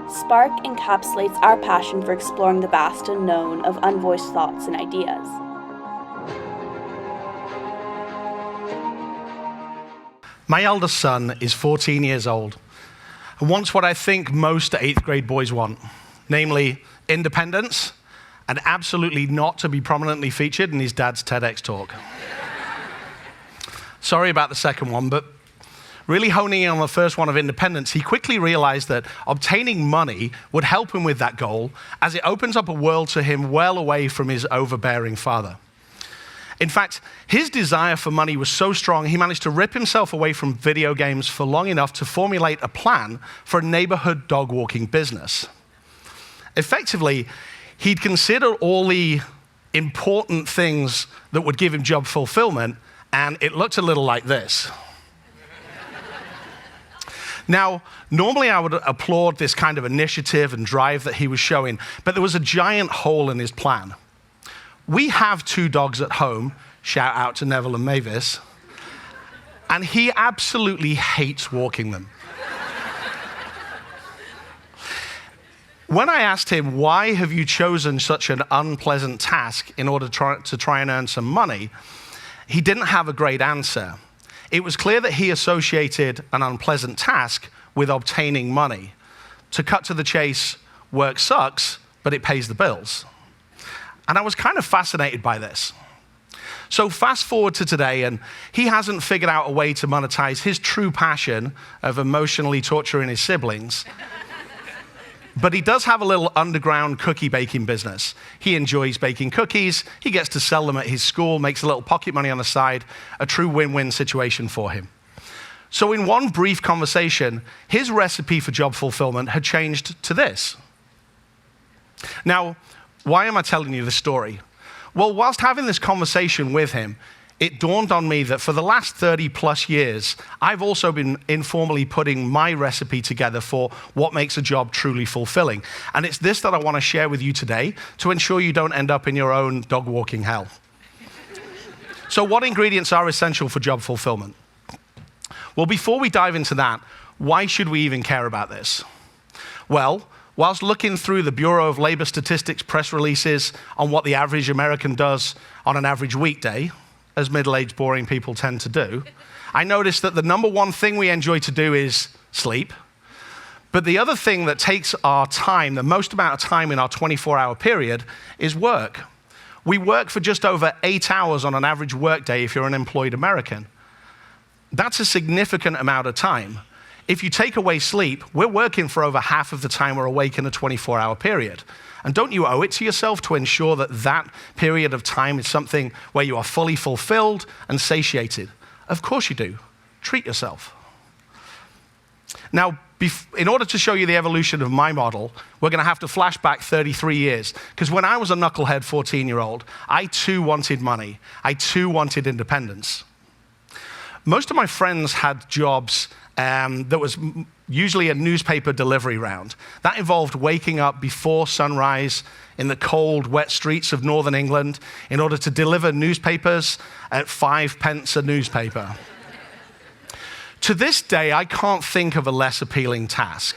Spark encapsulates our passion for exploring the vast unknown of unvoiced thoughts and ideas. My eldest son is 14 years old and wants what I think most 8th grade boys want, namely independence and absolutely not to be prominently featured in his dad's TEDx talk. Sorry about the second one, but really honing in on the first one of independence, he quickly realized that obtaining money would help him with that goal, as it opens up a world to him well away from his overbearing father. In fact, his desire for money was so strong, he managed to rip himself away from video games for long enough to formulate a plan for a neighborhood dog walking business. Effectively, he'd considered all the important things that would give him job fulfillment, and it looked a little like this. Now, normally I would applaud this kind of initiative and drive that he was showing, but there was a giant hole in his plan. We have 2 dogs at home, shout out to Neville and Mavis, and he absolutely hates walking them. When I asked him, why have you chosen such an unpleasant task in order to try and earn some money, he didn't have a great answer. It was clear that he associated an unpleasant task with obtaining money. To cut to the chase, work sucks, but it pays the bills. And I was kind of fascinated by this. So fast forward to today, and he hasn't figured out a way to monetize his true passion of emotionally torturing his siblings. But he does have a little underground cookie baking business. He enjoys baking cookies, he gets to sell them at his school, makes a little pocket money on the side, a true win-win situation for him. So in one brief conversation, his recipe for job fulfillment had changed to this. Now, why am I telling you this story? Well, whilst having this conversation with him, it dawned on me that for the last 30 plus years, I've also been informally putting my recipe together for what makes a job truly fulfilling. And it's this that I want to share with you today to ensure you don't end up in your own dog walking hell. So what ingredients are essential for job fulfillment? Well, before we dive into that, why should we even care about this? Well, whilst looking through the Bureau of Labor Statistics press releases on what the average American does on an average weekday, as middle-aged, boring people tend to do, I noticed that the number one thing we enjoy to do is sleep. But the other thing that takes our time, the most amount of time in our 24-hour period, is work. We work for just over 8 hours on an average workday if you're an employed American. That's a significant amount of time. If you take away sleep, we're working for over half of the time we're awake in a 24-hour period. And don't you owe it to yourself to ensure that that period of time is something where you are fully fulfilled and satiated? Of course you do. Treat yourself. Now, in order to show you the evolution of my model, we're going to have to flash back 33 years. Because when I was a knucklehead 14-year-old, I too wanted money. I too wanted independence. Most of my friends had jobs that was usually a newspaper delivery round. That involved waking up before sunrise in the cold, wet streets of northern England in order to deliver newspapers at 5 pence a newspaper. To this day, I can't think of a less appealing task.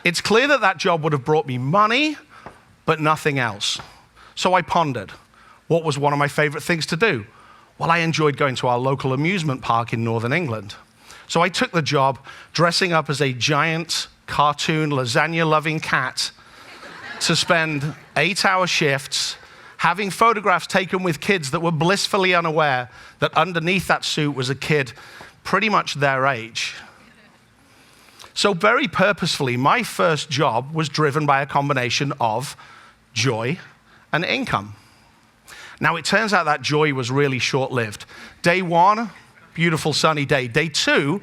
It's clear that that job would have brought me money, but nothing else. So I pondered, what was one of my favorite things to do? Well, I enjoyed going to our local amusement park in northern England. So I took the job dressing up as a giant cartoon lasagna-loving cat to spend 8-hour shifts, having photographs taken with kids that were blissfully unaware that underneath that suit was a kid pretty much their age. So very purposefully, my first job was driven by a combination of joy and income. Now, it turns out that joy was really short-lived. Day 1, beautiful sunny day. Day 2,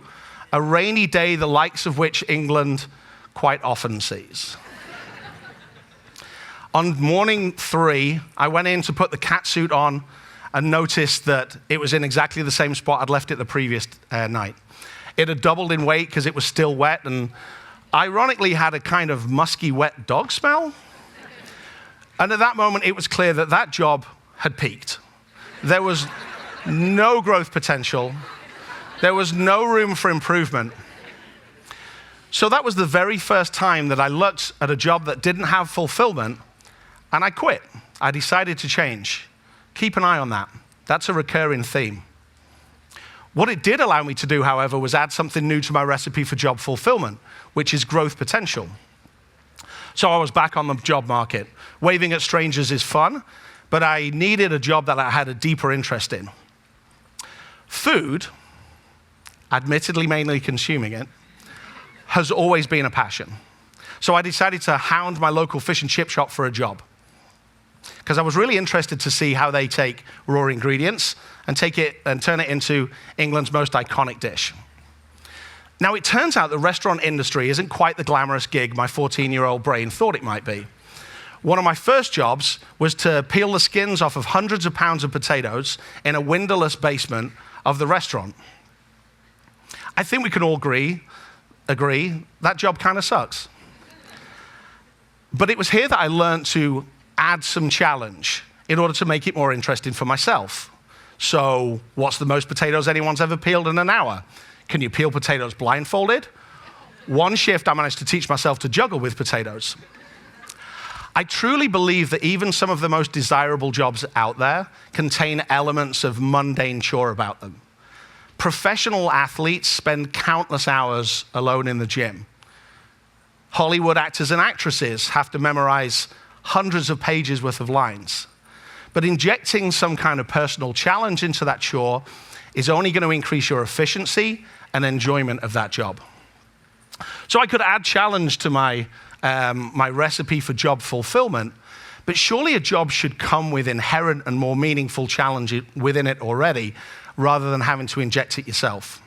a rainy day, the likes of which England quite often sees. On morning 3, I went in to put the cat suit on and noticed that it was in exactly the same spot I'd left it the previous night. It had doubled in weight because it was still wet and ironically had a kind of musky, wet dog smell. And at that moment, it was clear that that job had peaked. There was no growth potential. There was no room for improvement. So that was the very first time that I looked at a job that didn't have fulfillment, and I quit. I decided to change. Keep an eye on that. That's a recurring theme. What it did allow me to do, however, was add something new to my recipe for job fulfillment, which is growth potential. So I was back on the job market. Waving at strangers is fun, but I needed a job that I had a deeper interest in. Food, admittedly mainly consuming it, has always been a passion. So I decided to hound my local fish and chip shop for a job, because I was really interested to see how they take raw ingredients and turn it into England's most iconic dish. Now, it turns out the restaurant industry isn't quite the glamorous gig my 14-year-old brain thought it might be. One of my first jobs was to peel the skins off of hundreds of pounds of potatoes in a windowless basement of the restaurant. I think we can all agree that job kind of sucks. But it was here that I learned to add some challenge in order to make it more interesting for myself. So, what's the most potatoes anyone's ever peeled in an hour? Can you peel potatoes blindfolded? One shift, I managed to teach myself to juggle with potatoes. I truly believe that even some of the most desirable jobs out there contain elements of mundane chore about them. Professional athletes spend countless hours alone in the gym. Hollywood actors and actresses have to memorize hundreds of pages worth of lines. But injecting some kind of personal challenge into that chore is only going to increase your efficiency and enjoyment of that job. So I could add challenge to my recipe for job fulfillment, but surely a job should come with inherent and more meaningful challenge within it already, rather than having to inject it yourself.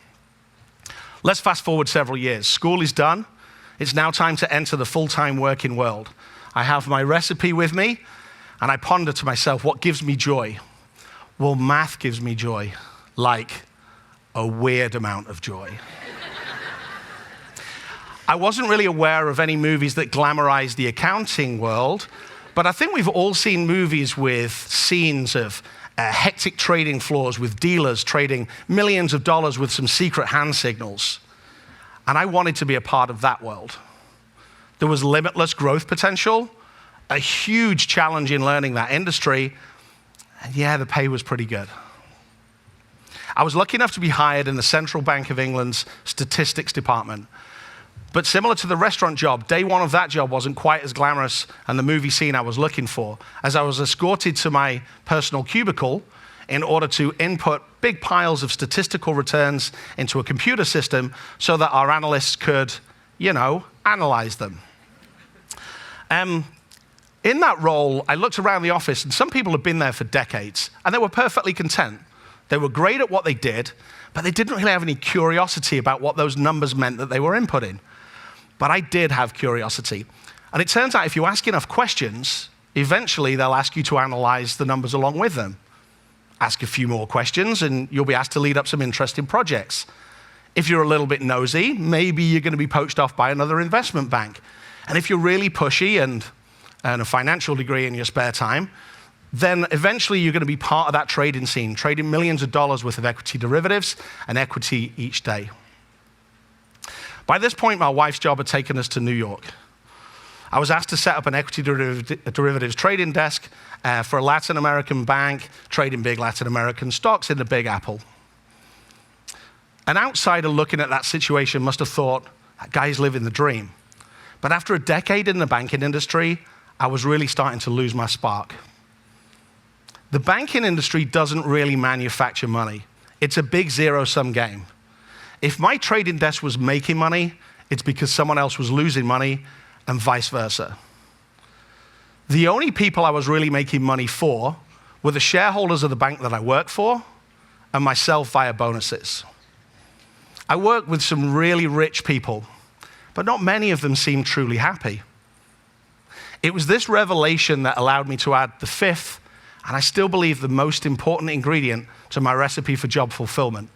Let's fast forward several years. School is done. It's now time to enter the full-time working world. I have my recipe with me, and I ponder to myself, what gives me joy? Well, math gives me joy, like a weird amount of joy. I wasn't really aware of any movies that glamorize the accounting world, but I think we've all seen movies with scenes of hectic trading floors with dealers trading millions of dollars with some secret hand signals. And I wanted to be a part of that world. There was limitless growth potential, a huge challenge in learning that industry, and yeah, the pay was pretty good. I was lucky enough to be hired in the Central Bank of England's statistics department. But similar to the restaurant job, day one of that job wasn't quite as glamorous and the movie scene I was looking for, as I was escorted to my personal cubicle in order to input big piles of statistical returns into a computer system so that our analysts could, analyze them. In that role, I looked around the office, and some people had been there for decades, and they were perfectly content. They were great at what they did, but they didn't really have any curiosity about what those numbers meant that they were inputting. But I did have curiosity. And it turns out if you ask enough questions, eventually they'll ask you to analyze the numbers along with them. Ask a few more questions, and you'll be asked to lead up some interesting projects. If you're a little bit nosy, maybe you're going to be poached off by another investment bank. And if you're really pushy and earn a financial degree in your spare time, then eventually you're going to be part of that trading scene, trading millions of dollars worth of equity derivatives and equity each day. By this point, my wife's job had taken us to New York. I was asked to set up an equity derivatives trading desk for a Latin American bank, trading big Latin American stocks in the Big Apple. An outsider looking at that situation must have thought, that guy's living the dream. But after a decade in the banking industry, I was really starting to lose my spark. The banking industry doesn't really manufacture money. It's a big zero-sum game. If my trading desk was making money, it's because someone else was losing money, and vice versa. The only people I was really making money for were the shareholders of the bank that I worked for and myself via bonuses. I worked with some really rich people, but not many of them seemed truly happy. It was this revelation that allowed me to add the fifth, and I still believe the most important ingredient to my recipe for job fulfillment,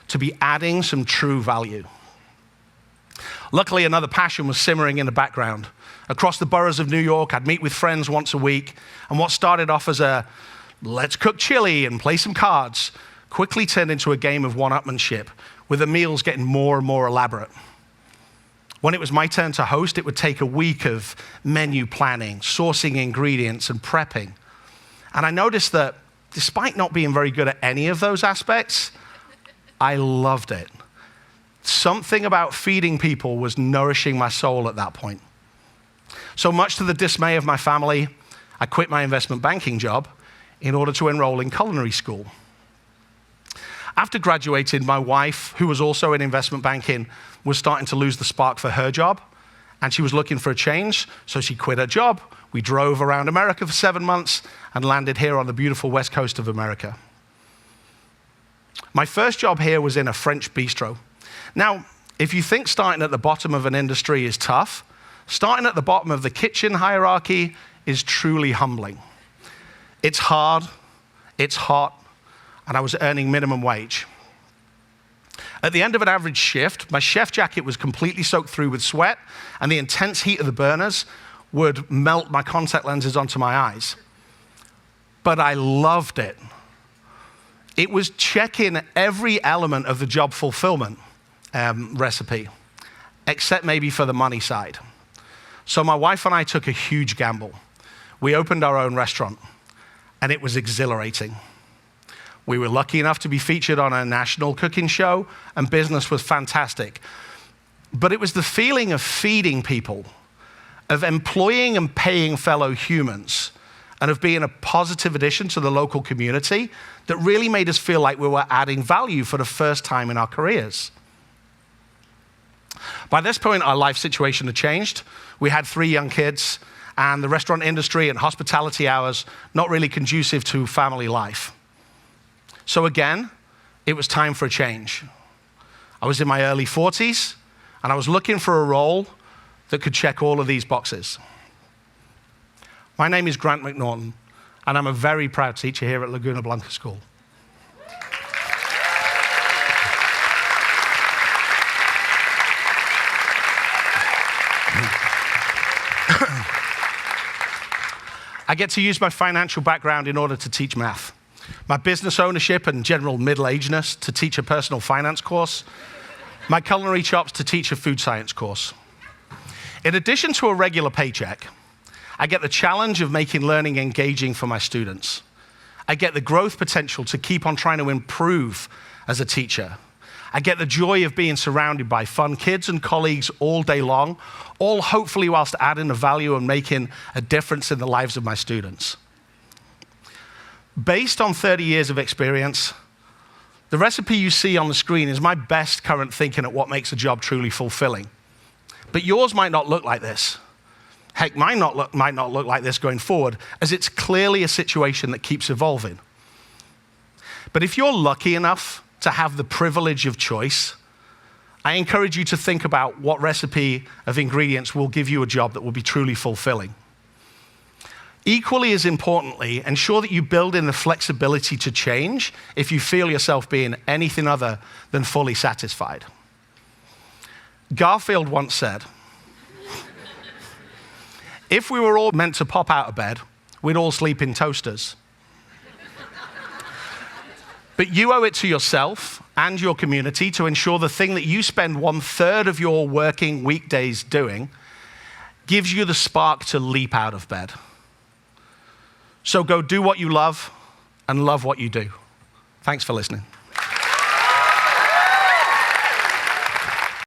to be adding some true value. Luckily, another passion was simmering in the background. Across the boroughs of New York, I'd meet with friends once a week, and what started off as a let's cook chili and play some cards quickly turned into a game of one-upmanship, with the meals getting more and more elaborate. When it was my turn to host, it would take a week of menu planning, sourcing ingredients, and prepping. And I noticed that despite not being very good at any of those aspects, I loved it. Something about feeding people was nourishing my soul at that point. So much to the dismay of my family, I quit my investment banking job in order to enroll in culinary school. After graduating, my wife, who was also in investment banking, was starting to lose the spark for her job, and she was looking for a change, so she quit her job. We drove around America for 7 months and landed here on the beautiful west coast of America. My first job here was in a French bistro. Now, if you think starting at the bottom of an industry is tough, starting at the bottom of the kitchen hierarchy is truly humbling. It's hard, it's hot, and I was earning minimum wage. At the end of an average shift, my chef jacket was completely soaked through with sweat, and the intense heat of the burners would melt my contact lenses onto my eyes. But I loved it. It was checking every element of the job fulfillment recipe, except maybe for the money side. So my wife and I took a huge gamble. We opened our own restaurant, and it was exhilarating. We were lucky enough to be featured on a national cooking show, and business was fantastic. But it was the feeling of feeding people, of employing and paying fellow humans, and of being a positive addition to the local community that really made us feel like we were adding value for the first time in our careers. By this point, our life situation had changed. We had 3 young kids, and the restaurant industry and hospitality hours not really conducive to family life. So again, it was time for a change. I was in my early 40s, and I was looking for a role that could check all of these boxes. My name is Grant McNaughton, and I'm a very proud teacher here at Laguna Blanca School. I get to use my financial background in order to teach math, my business ownership and general middle-agedness to teach a personal finance course, my culinary chops to teach a food science course. In addition to a regular paycheck, I get the challenge of making learning engaging for my students. I get the growth potential to keep on trying to improve as a teacher. I get the joy of being surrounded by fun kids and colleagues all day long, all hopefully whilst adding the value and making a difference in the lives of my students. Based on 30 years of experience, the recipe you see on the screen is my best current thinking at what makes a job truly fulfilling. But yours might not look like this. Heck, mine might not look like this going forward, as it's clearly a situation that keeps evolving. But if you're lucky enough to have the privilege of choice, I encourage you to think about what recipe of ingredients will give you a job that will be truly fulfilling. Equally as importantly, ensure that you build in the flexibility to change if you feel yourself being anything other than fully satisfied. Garfield once said, "If we were all meant to pop out of bed, we'd all sleep in toasters." But you owe it to yourself and your community to ensure the thing that you spend 1/3 of your working weekdays doing gives you the spark to leap out of bed. So go do what you love and love what you do. Thanks for listening.